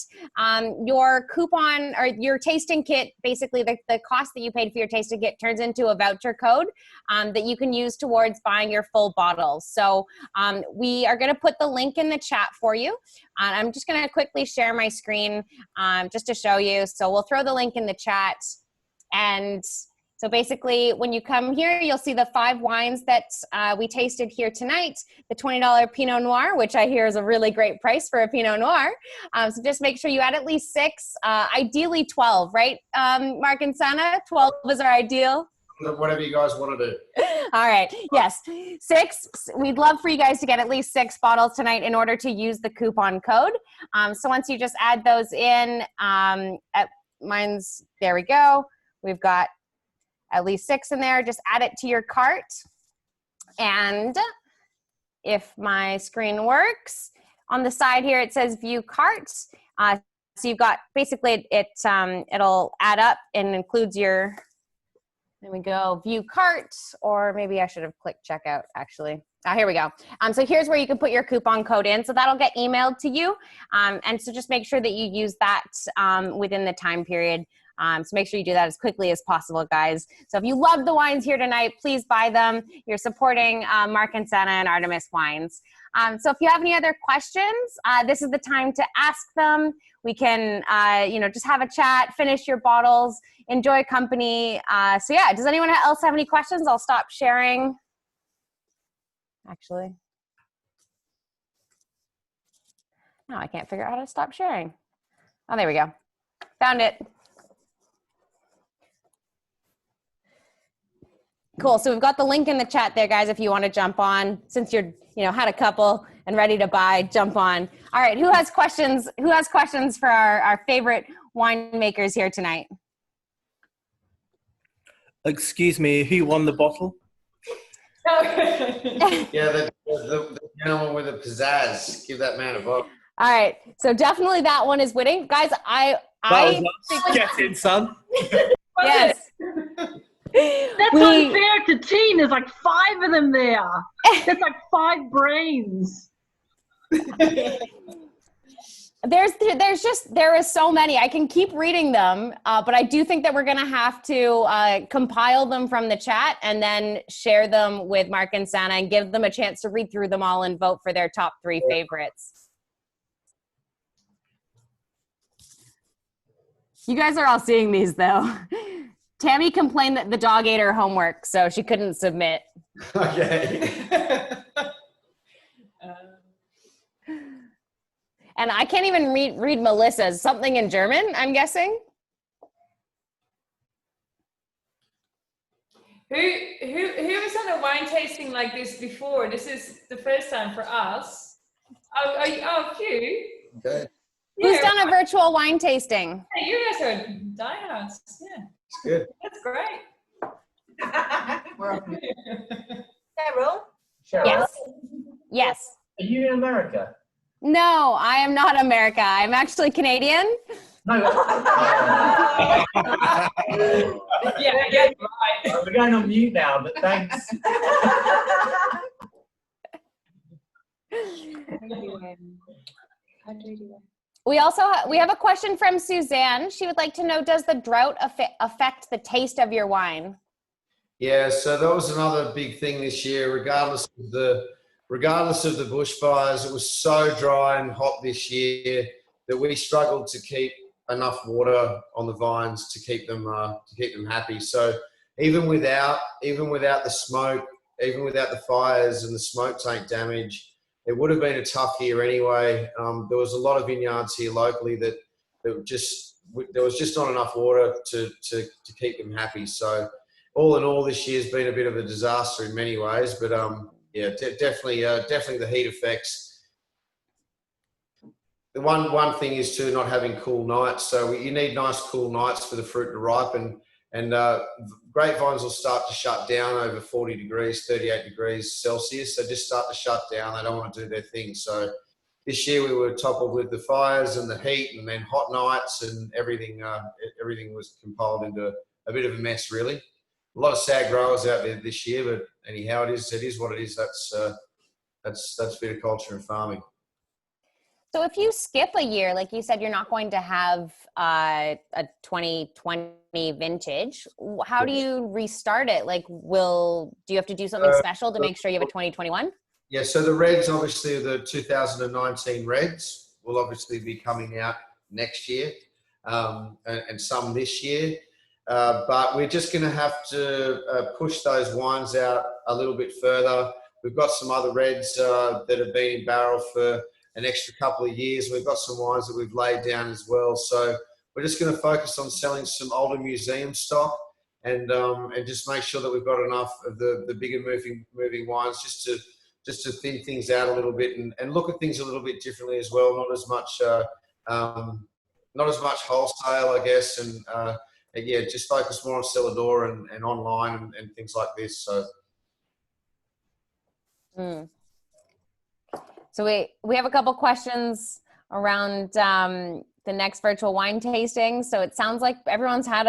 your coupon or your tasting kit, basically the cost that you paid for your tasting kit turns into a voucher code that you can use towards buying your full bottles. So we are going to put the link in the chat for you. I'm just going to quickly share my screen just to show you. So we'll throw the link in the chat. And So basically, when you come here, you'll see the 5 wines that we tasted here tonight. The $20 Pinot Noir, which I hear is a really great price for a Pinot Noir. So just make sure you add at least 6, ideally 12, right, Mark and Sanne? 12 is our ideal. Whatever you guys want to do. All right. Yes. 6. We'd love for you guys to get at least 6 bottles tonight in order to use the coupon code. So once you just add those in, at mine's, there we go. We've got at least 6 in there. Just add it to your cart. And if my screen works, on the side here, it says view cart. So you've got, basically it'll add up and includes your, there we go, view cart, or maybe I should have clicked checkout actually. Here we go. So here's where you can put your coupon code in. So that'll get emailed to you. And so just make sure that you use that within the time period. So make sure you do that as quickly as possible, guys. So if you love the wines here tonight, please buy them. You're supporting Mark and Sanne and Artemis Wines. So if you have any other questions, this is the time to ask them. We can, just have a chat, finish your bottles, enjoy company. So yeah, does anyone else have any questions? I'll stop sharing. Actually, no, I can't figure out how to stop sharing. Oh, there we go. Found it. Cool. So we've got the link in the chat there, guys, if you want to jump on. Since you're, had a couple and ready to buy, jump on. All right. Who has questions? Who has questions for our favorite winemakers here tonight? Excuse me, who won the bottle? Yeah, the gentleman with the pizzazz. Give that man a vote. All right. So definitely that one is winning. Guys, I Get in, son. Yes. That's unfair to Teen. There's like 5 of them there. There's like 5 brains. There is so many. I can keep reading them, but I do think that we're going to have to compile them from the chat and then share them with Mark and Sanne and give them a chance to read through them all and vote for their top 3 favorites. You guys are all seeing these though. Tammy complained that the dog ate her homework, so she couldn't submit. Okay. And I can't even read Melissa's. Something in German, I'm guessing. Who has done a wine tasting like this before? This is the first time for us. Oh, Hugh. Okay. Who's done a virtual wine tasting? Hey, you guys are diehards. Yeah. It's good. That's great. Cheryl? Yes. Yes. Are you in America? No, I am not America. I'm actually Canadian. No. Yeah, right. We're going on mute now, but thanks. We have a question from Suzanne. She would like to know, does the drought affect the taste of your wine? Yeah, so that was another big thing this year. Regardless of the bushfires, it was so dry and hot this year that we struggled to keep enough water on the vines to keep them happy. So even without the smoke, even without the fires and the smoke tank damage, it would have been a tough year anyway. There was a lot of vineyards here locally that there was just not enough water to keep them happy. So all in all, this year's been a bit of a disaster in many ways, but yeah, definitely the heat effects. The one thing is too, not having cool nights. So you need nice cool nights for the fruit to ripen, and grapevines will start to shut down over 40 degrees, 38 degrees Celsius. They just start to shut down. They don't want to do their thing. So this year we were toppled with the fires and the heat, and then hot nights, and everything was compiled into a bit of a mess, really. A lot of sad growers out there this year, but anyhow, it is what it is. That's viticulture and farming. So if you skip a year, like you said, you're not going to have a 2020 vintage. How do you restart it? Like, do you have to do something special to make sure you have a 2021? Yeah, so the reds, obviously the 2019 reds will obviously be coming out next year, and some this year. but we're just going to have to push those wines out a little bit further. We've got some other reds that have been in barrel for an extra couple of years. We've got some wines that we've laid down as well. So we're just going to focus on selling some older museum stock and just make sure that we've got enough of the bigger moving wines just to thin things out a little bit and look at things a little bit differently as well. Not as much wholesale, I guess, and yeah, just focus more on cellar door and online and things like this. So. So we have a couple questions around the next virtual wine tasting. So it sounds like everyone's had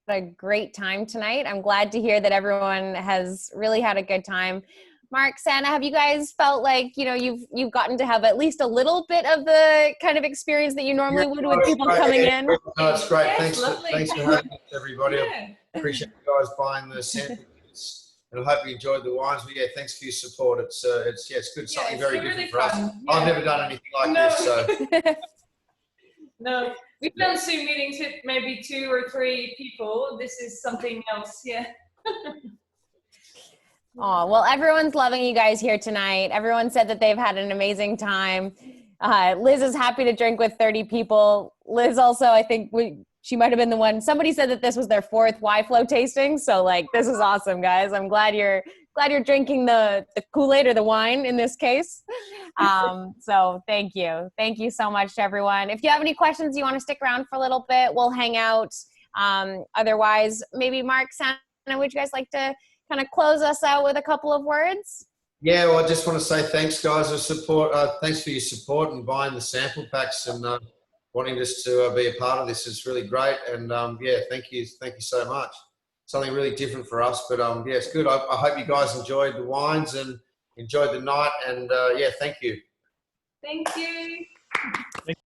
a great time tonight. I'm glad to hear that everyone has really had a good time. Mark, Sanne, have you guys felt like, you know, you've gotten to have at least a little bit of the kind of experience that you normally would with people coming in? No, it's great. Yeah, thanks it's for having us, everybody. Yeah. I appreciate you guys buying the samples. And I hope you enjoyed the wines. But yeah, thanks for your support. It's good. Something very been different really for us. fun. I've Yeah. never done anything like this. So No, we've done Zoom meetings with maybe 2 or 3 people. This is something else. Yeah. Oh, well, everyone's loving you guys here tonight. Everyone said that they've had an amazing time. Liz is happy to drink with 30 people. Liz also, I think she might have been the one. Somebody said that this was their 4th Wyflo tasting. So like, this is awesome, guys. I'm glad you're drinking the Kool-Aid or the wine in this case. So thank you. Thank you so much to everyone. If you have any questions, you want to stick around for a little bit, we'll hang out. Otherwise, maybe Mark, Sanne, would you guys like to kind of close us out with a couple of words? yeah, well, I just want to say thanks, guys, for support. Thanks for your support and buying the sample packs and wanting us to be a part of this. Is really great. And yeah, thank you so much. Something really different for us, but yeah, it's good. I hope you guys enjoyed the wines and enjoyed the night. And yeah, thank you. Thank you.